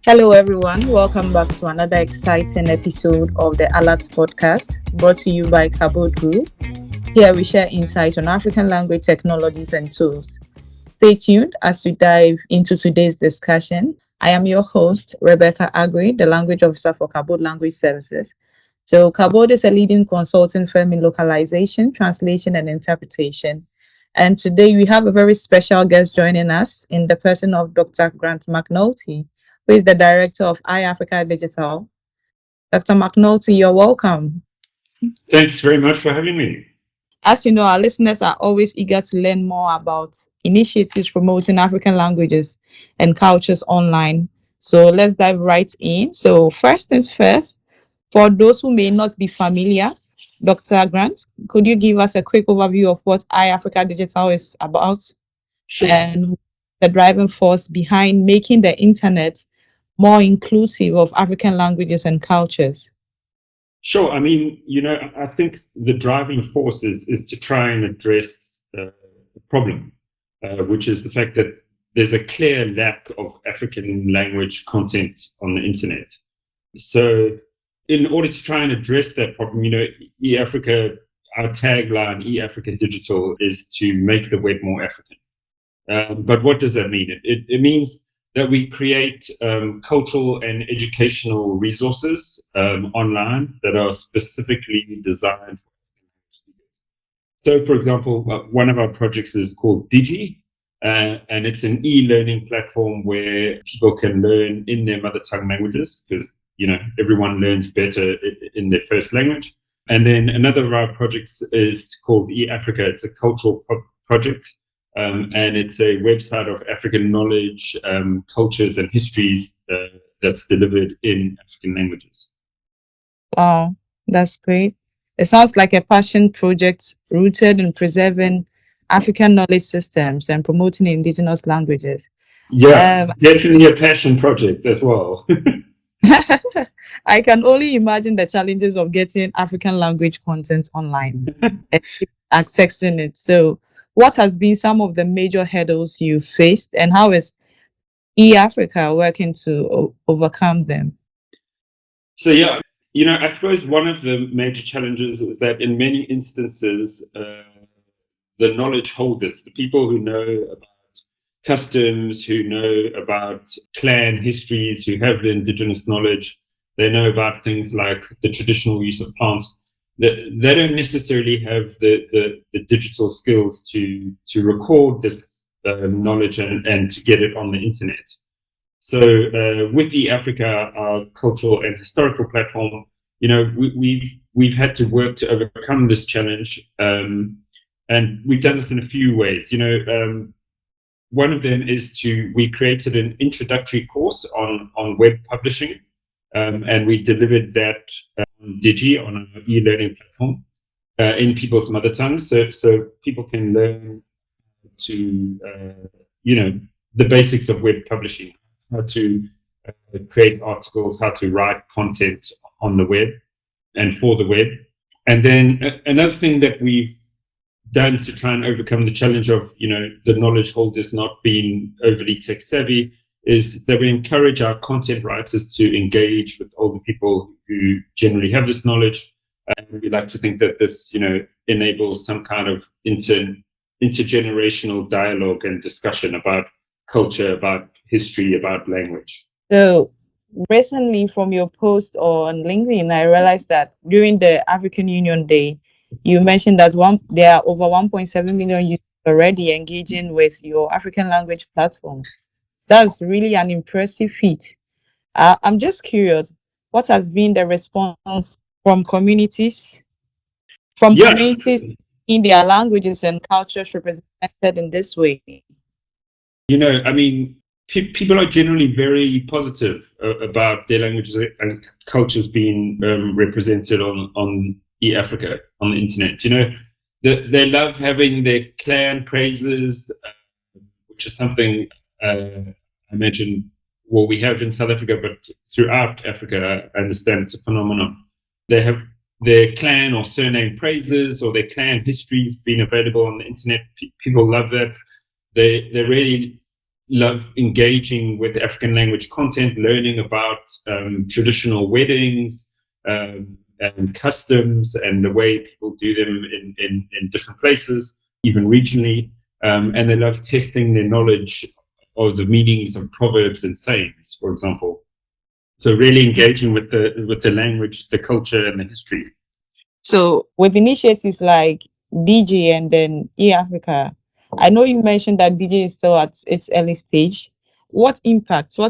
Hello, everyone. Welcome back to another exciting episode of the Alert podcast brought to you by Kabod Group. Here we share insights on African language technologies and tools. Stay tuned as we dive into today's discussion. I am your host, Rebecca Agri, the language officer for Kabod Language Services. So, Kabod is a leading consulting firm in localization, translation, and interpretation. And today we have a very special guest joining us in the person of Dr. Grant McNulty, who is the director of iAfrika Digital. Dr. McNulty, you're welcome. Thanks very much for having me. As you know, our listeners are always eager to learn more about initiatives promoting African languages and cultures online. So let's dive right in. So first things first, for those who may not be familiar, Dr. Grant, could you give us a quick overview of what iAfrika Digital is about and the driving force behind making the internet more inclusive of African languages and cultures? Sure. I think the driving force is to try and address the problem, which is the fact that there's a clear lack of African language content on the internet. So in order to try and address that problem, eAfrika, our tagline, eAfrika Digital, is to make the web more African. But what does that mean? It means that we create cultural and educational resources online that are specifically designed for speakers. So, for example, one of our projects is called Digi, and it's an e-learning platform where people can learn in their mother tongue languages, because everyone learns better in their first language. And then another of our projects is called eAfrika. It's a cultural project. And it's a website of African knowledge, cultures, and histories that's delivered in African languages. Wow, that's great. It sounds like a passion project rooted in preserving African knowledge systems and promoting indigenous languages. Yeah, definitely a passion project as well. I can only imagine the challenges of getting African language content online and accessing it. So, what has been some of the major hurdles you faced, and how is eAfrika working to overcome them? So, I suppose one of the major challenges is that in many instances, the knowledge holders, the people who know about customs, who know about clan histories, who have the indigenous knowledge, they know about things like the traditional use of plants. They don't necessarily have the digital skills to record this knowledge and to get it on the internet. So with eAfrika, our cultural and historical platform, we've had to work to overcome this challenge, and we've done this in a few ways. One of them is we created an introductory course on web publishing, and we delivered that on Digi, on our e-learning platform, in people's mother tongue, so people can learn to the basics of web publishing, how to create articles, how to write content on the web and for the web. And then another thing that we've done to try and overcome the challenge of the knowledge holders not being overly tech savvy is that we encourage our content writers to engage with older people who generally have this knowledge, and we like to think that this enables some kind of intergenerational dialogue and discussion about culture, about history, about language. So recently, from your post on LinkedIn, I realized that during the African Union Day, you mentioned that there are over 1.7 million users already engaging with your African language platform. That's really an impressive feat. I'm just curious, what has been the response from communities in their languages and cultures represented in this way? People are generally very positive about their languages and cultures being represented on eAfrika, on the internet. They love having their clan praises, which is something I imagine, we have in South Africa, but throughout Africa, I understand it's a phenomenon. They have their clan or surname praises, or their clan histories being available on the internet. People love that. They really love engaging with African language content, learning about traditional weddings and customs and the way people do them in different places, even regionally. And they love testing their knowledge of the meanings of proverbs and sayings, for example. So really engaging with the language, the culture, and the history. So with initiatives like DG and then iAfrika, I know you mentioned that DG is still at its early stage. What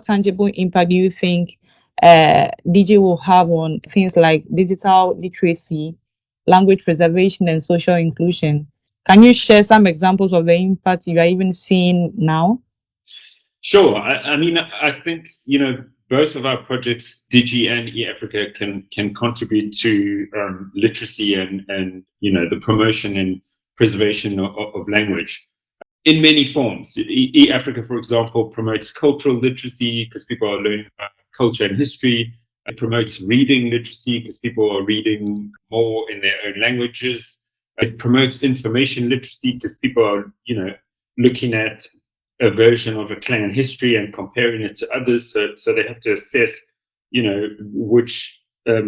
tangible impact do you think DG will have on things like digital literacy, language preservation, and social inclusion? Can you share some examples of the impact you are even seeing now? Sure. I mean, I think, both of our projects, Digi and eAfrika, can contribute to literacy and the promotion and preservation of language in many forms. eAfrika, for example, promotes cultural literacy because people are learning about culture and history. It promotes reading literacy because people are reading more in their own languages. It promotes information literacy because people are, looking at a version of a clan history and comparing it to others. So they have to assess, which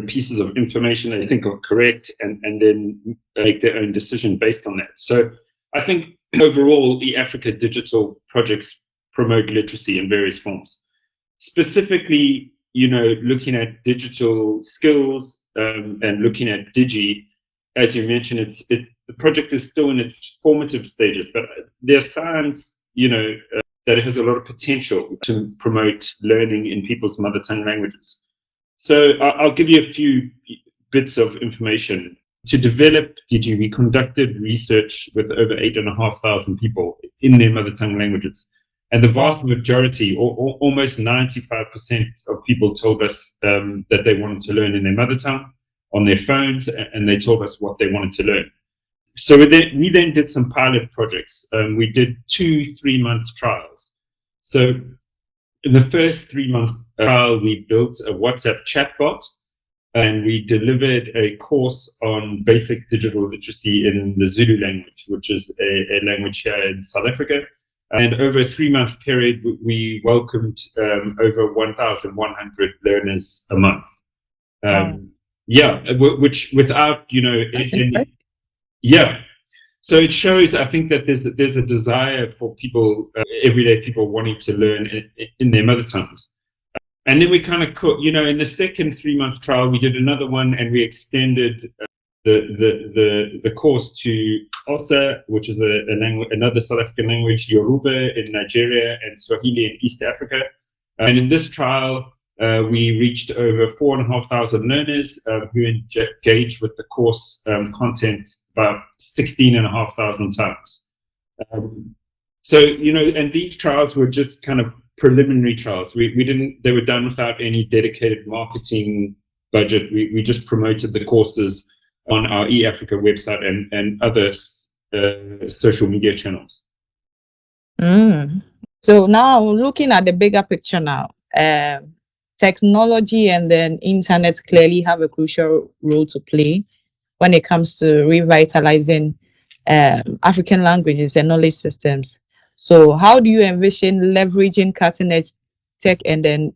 pieces of information they think are correct and then make their own decision based on that. So I think overall, eAfrika digital projects promote literacy in various forms. Specifically, looking at digital skills and looking at Digi, as you mentioned, the project is still in its formative stages, but there are signs that it has a lot of potential to promote learning in people's mother tongue languages. So I'll give you a few bits of information. To develop Digi, we conducted research with over 8,500 people in their mother tongue languages. And the vast majority, or almost 95% of people told us that they wanted to learn in their mother tongue on their phones, and they told us what they wanted to learn. So we then did some pilot projects. We did 2 3-month trials. So in the first 3-month trial, we built a WhatsApp chatbot, and we delivered a course on basic digital literacy in the Zulu language, which is a language here in South Africa. And over a 3-month period, we welcomed over 1,100 learners a month. Which without, yeah. So it shows, I think, that there's a desire for people, everyday people wanting to learn in their mother tongues. And then we kind of, in the second 3-month trial, we did another one, and we extended the course to Xhosa, which is another South African language, Yoruba in Nigeria, and Swahili in East Africa. And in this trial, we reached over 4,500 learners who engaged with the course content about 16,500 times. And these trials were just kind of preliminary trials. They were done without any dedicated marketing budget. We just promoted the courses on our eAfrika website and other social media channels. So now looking at the bigger picture now, technology and then internet clearly have a crucial role to play when it comes to revitalizing African languages and knowledge systems. So how do you envision leveraging cutting-edge tech and then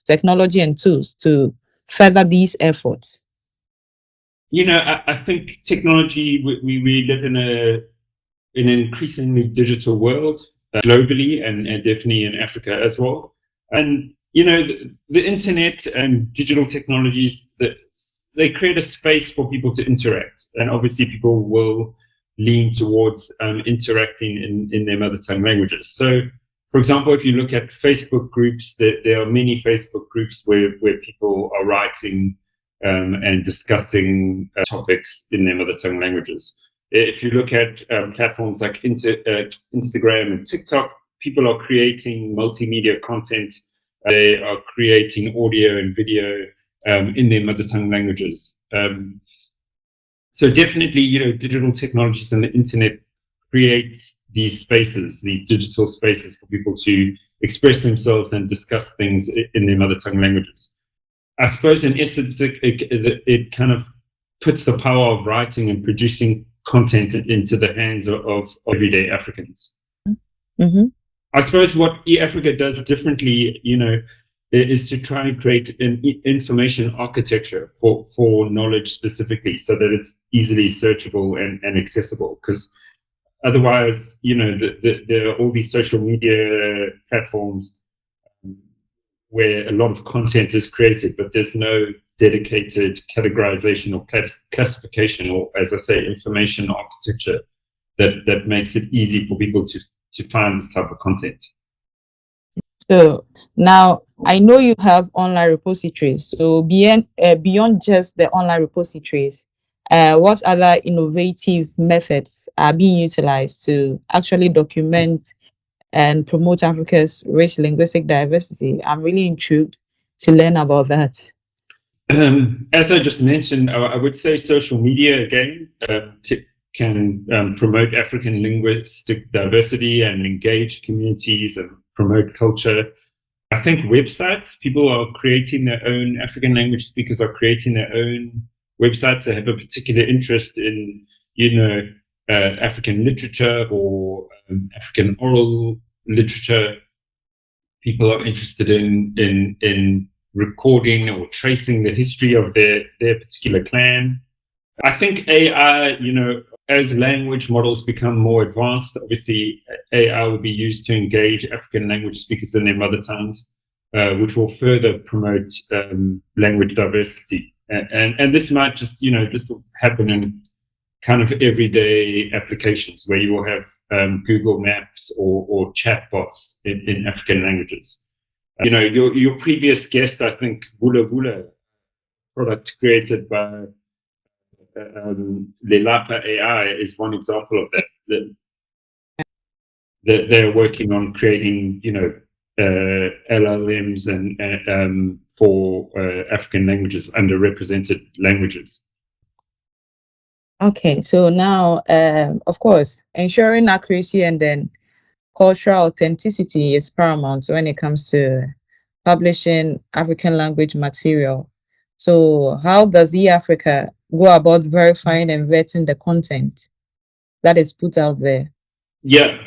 technology and tools to further these efforts? I think technology, we live in an increasingly digital world globally and definitely in Africa as well. And, the internet and digital technologies, they create a space for people to interact. And obviously people will lean towards interacting in their mother tongue languages. So, for example, if you look at Facebook groups, there are many Facebook groups where people are writing and discussing topics in their mother tongue languages. If you look at platforms like Instagram and TikTok, people are creating multimedia content. They are creating audio and video in their mother tongue languages. So definitely, digital technologies and the internet create these spaces, these digital spaces for people to express themselves and discuss things in their mother tongue languages. I suppose in essence, it kind of puts the power of writing and producing content into the hands of everyday Africans. Mm-hmm. I suppose what iAfrika does differently, is to try and create an information architecture for knowledge specifically, so that it's easily searchable and accessible. Because otherwise, there are all these social media platforms where a lot of content is created, but there's no dedicated categorization or classification, or, as I say, information architecture that makes it easy for people to find this type of content. So now I know you have online repositories. So beyond just the online repositories, what other innovative methods are being utilized to actually document and promote Africa's rich linguistic diversity? I'm really intrigued to learn about that. As I just mentioned, I would say social media again can promote African linguistic diversity and engage communities and promote culture. I think websites, people are creating their own, African language speakers are creating their own websites that have a particular interest in, African literature or African oral literature. People are interested in recording or tracing the history of their particular clan. I think AI, as language models become more advanced, obviously AI will be used to engage African language speakers in their mother tongues, which will further promote language diversity. And this might just, this will happen in kind of everyday applications where you will have Google Maps or chatbots in African languages. Your previous guest, I think, Vula Vula, product created by Lelapa AI is one example of that. They're working on creating, LLMs and for African languages, underrepresented languages. Okay, so now, of course, ensuring accuracy and then cultural authenticity is paramount when it comes to publishing African language material. So, how does iAfrika go about verifying and vetting the content that is put out there? Yeah,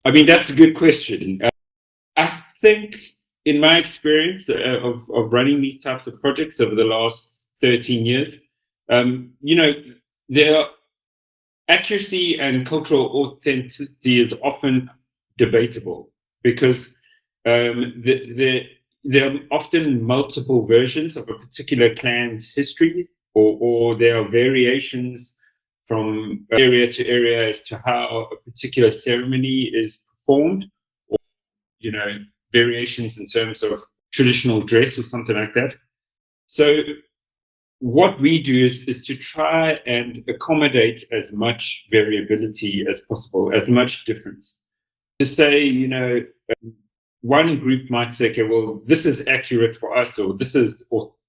I mean, that's a good question. I think, in my experience of running these types of projects over the last 13 years, their accuracy and cultural authenticity is often debatable because there are often multiple versions of a particular clan's history, or there are variations from area to area as to how a particular ceremony is performed, or variations in terms of traditional dress or something like that. So what we do is to try and accommodate as much variability as possible, as much difference. To say, one group might say, okay, well, this is accurate for us, or this is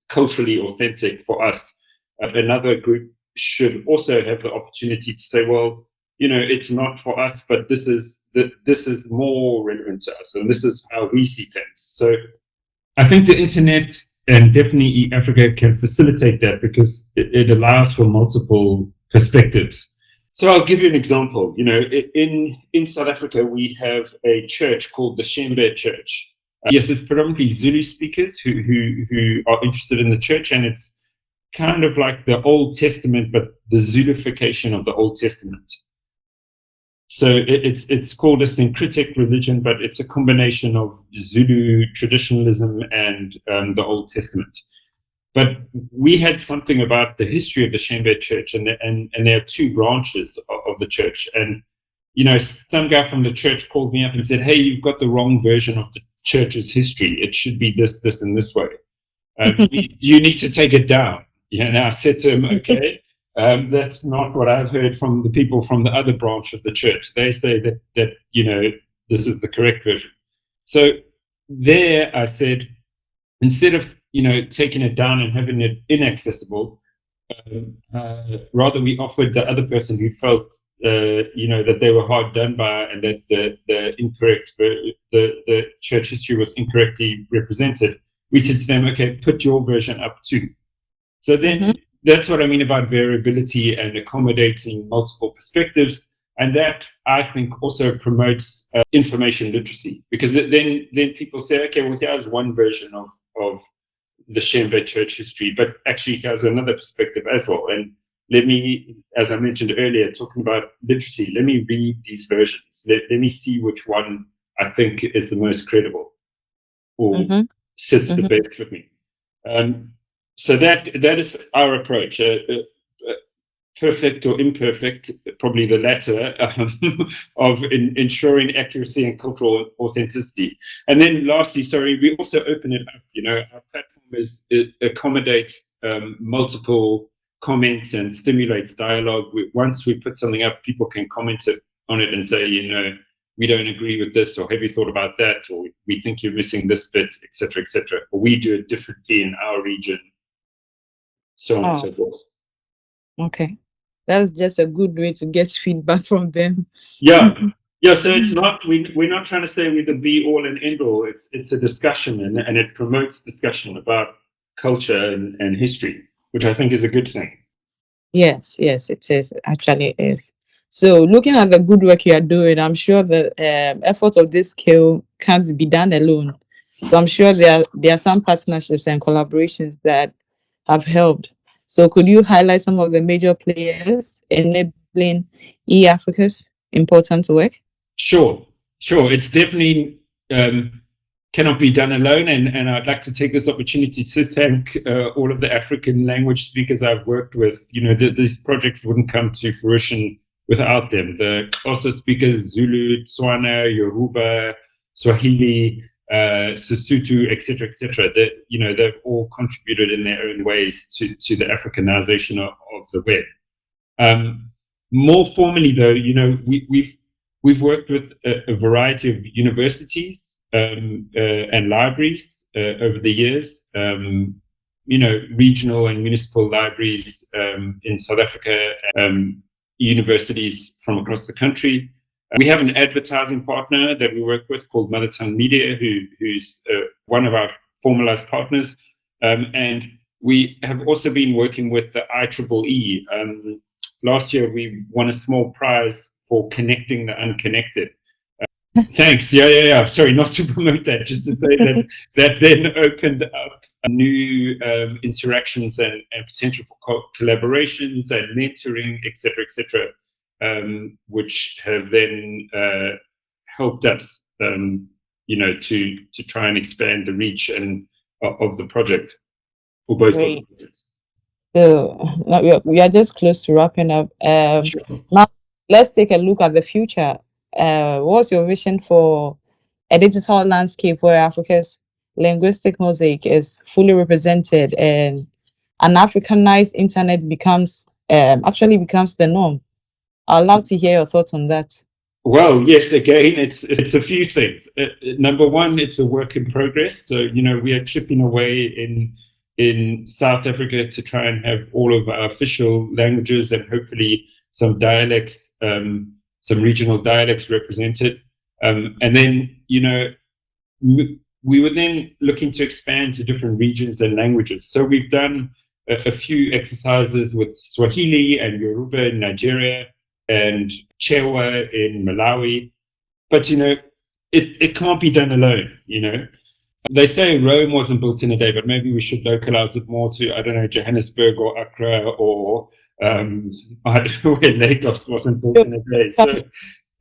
culturally authentic for us. Another group should also have the opportunity to say, well, it's not for us, but this is more relevant to us, and this is how we see things. So I think the internet and definitely Africa can facilitate that because it allows for multiple perspectives. So I'll give you an example. In South Africa, we have a church called the Shembe Church. Yes, it's predominantly Zulu speakers who are interested in the church, and it's kind of like the Old Testament, but the Zulufication of the Old Testament. So it's called a syncretic religion, but it's a combination of Zulu traditionalism and the Old Testament. But we had something about the history of the Shembe Church, and there are two branches of the church. And some guy from the church called me up and said, "Hey, you've got the wrong version of the church's history. It should be this, and this way. You need to take it down." And I said to him, "Okay." That's not what I've heard from the people from the other branch of the church. They say that this is the correct version. So there I said, instead of taking it down and having it inaccessible, rather we offered the other person who felt that they were hard done by and that the church history was incorrectly represented. We said to them, okay, put your version up too. So then. Mm-hmm. That's what I mean about variability and accommodating multiple perspectives. And that, I think, also promotes information literacy, because then people say, okay, well, here's one version of the Shembe church history, but actually here's another perspective as well. And let me, as I mentioned earlier, talking about literacy, let me read these versions. Let me see which one I think is the most credible or sits the best with me. So that is our approach. Perfect or imperfect, probably the latter, of ensuring accuracy and cultural authenticity. And then lastly, sorry, we also open it up. Our platform it accommodates multiple comments and stimulates dialogue. Once we put something up, people can comment on it and say, we don't agree with this, or have you thought about that, or we think you're missing this bit, etc., etc. Or we do it differently in our region, so on and so forth. Okay. That's just a good way to get feedback from them. Yeah. So it's not, we're not trying to say we're the be all and end all. It's a discussion, and it promotes discussion about culture and history, which I think is a good thing. Yes, it is. Actually, it is. So, looking at the good work you are doing, I'm sure the effort of this scale can't be done alone. So, I'm sure there are some partnerships and collaborations that have helped. So, could you highlight some of the major players enabling iAfrika's important work? Sure. It's definitely cannot be done alone, and I'd like to take this opportunity to thank all of the African language speakers I've worked with. These projects wouldn't come to fruition without them. The Xhosa speakers, Zulu, Tswana, Yoruba, Swahili, Sesotho, etc., etc. They've all contributed in their own ways to the Africanization of the web. More formally, though, we've worked with a variety of universities and libraries over the years. Regional and municipal libraries in South Africa, universities from across the country. We have an advertising partner that we work with called Mother Tongue Media, who's one of our formalized partners. And we have also been working with the IEEE. Last year, we won a small prize for connecting the unconnected. Thanks. Yeah. Sorry, not to promote that, just to say that then opened up new interactions and potential for collaborations and mentoring, etc., which have then helped us, to try and expand the reach of the project, or both of the projects. So now we are just close to wrapping up. Sure. Now let's take a look at the future. What's your vision for a digital landscape where Africa's linguistic mosaic is fully represented and an Africanized internet actually becomes the norm? I'd love to hear your thoughts on that. Well, yes, again, it's a few things. Number one, it's a work in progress. So, we are chipping away in South Africa to try and have all of our official languages and hopefully some dialects, some regional dialects represented. And then, we were then looking to expand to different regions and languages. So we've done a few exercises with Swahili and Yoruba in Nigeria and Chewa in Malawi. But, it can't be done alone, They say Rome wasn't built in a day, but maybe we should localize it more to, I don't know, Johannesburg or Accra, or I don't know, where Lagos wasn't built in a day. So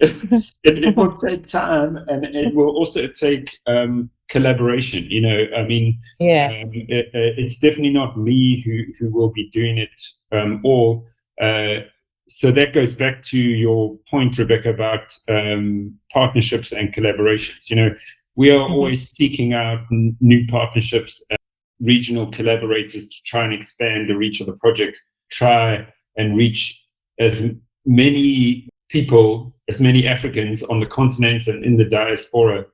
it will take time, and it will also take collaboration. Yes. It's definitely not me who will be doing it all. So that goes back to your point, Rebecca, about partnerships and collaborations. We are always seeking out new partnerships and regional collaborators to try and expand the reach of the project, try and reach as many people, as many Africans on the continent and in the diaspora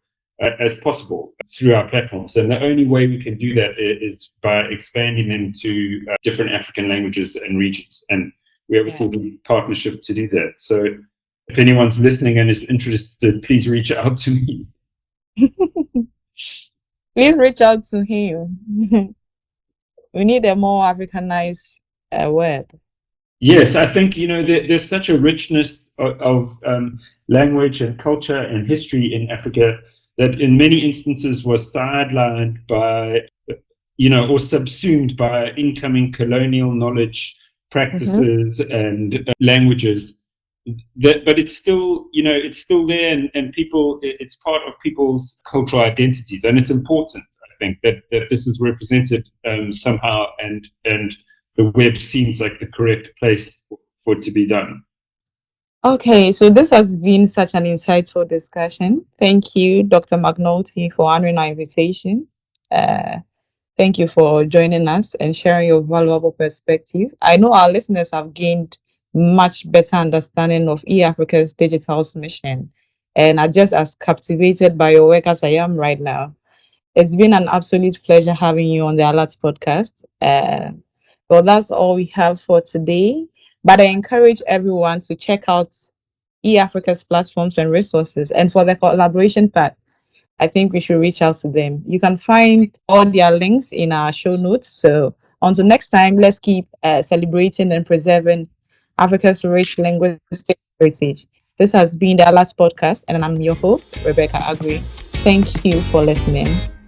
as possible through our platforms. And the only way we can do that is by expanding them to different African languages and regions. And we obviously need partnership to do that. So if anyone's listening and is interested, please reach out to me. Please reach out to him. We need a more Africanized word. Yes, I think there's such a richness of language and culture and history in Africa that in many instances was sidelined by or subsumed by incoming colonial knowledge, Mm-hmm. practices, and languages. But it's still there, and it's part of people's cultural identities, and it's important. I think that this is represented somehow, and the web seems like the correct place for it to be done. Okay, so this has been such an insightful discussion. Thank you, Dr. McNulty, for honoring our invitation. Uh, Thank you for joining us and sharing your valuable perspective. I know our listeners have gained much better understanding of eAfrica's digital mission and are just as captivated by your work as I am right now. It's been an absolute pleasure having you on the Alert podcast. Well, that's all we have for today. But I encourage everyone to check out eAfrica's platforms and resources. And for the collaboration part, I think we should reach out to them. You can find all their links in our show notes. So until next time, let's keep celebrating and preserving Africa's rich linguistic heritage. This has been the Alat Podcast, and I'm your host, Rebecca Agri. Thank you for listening.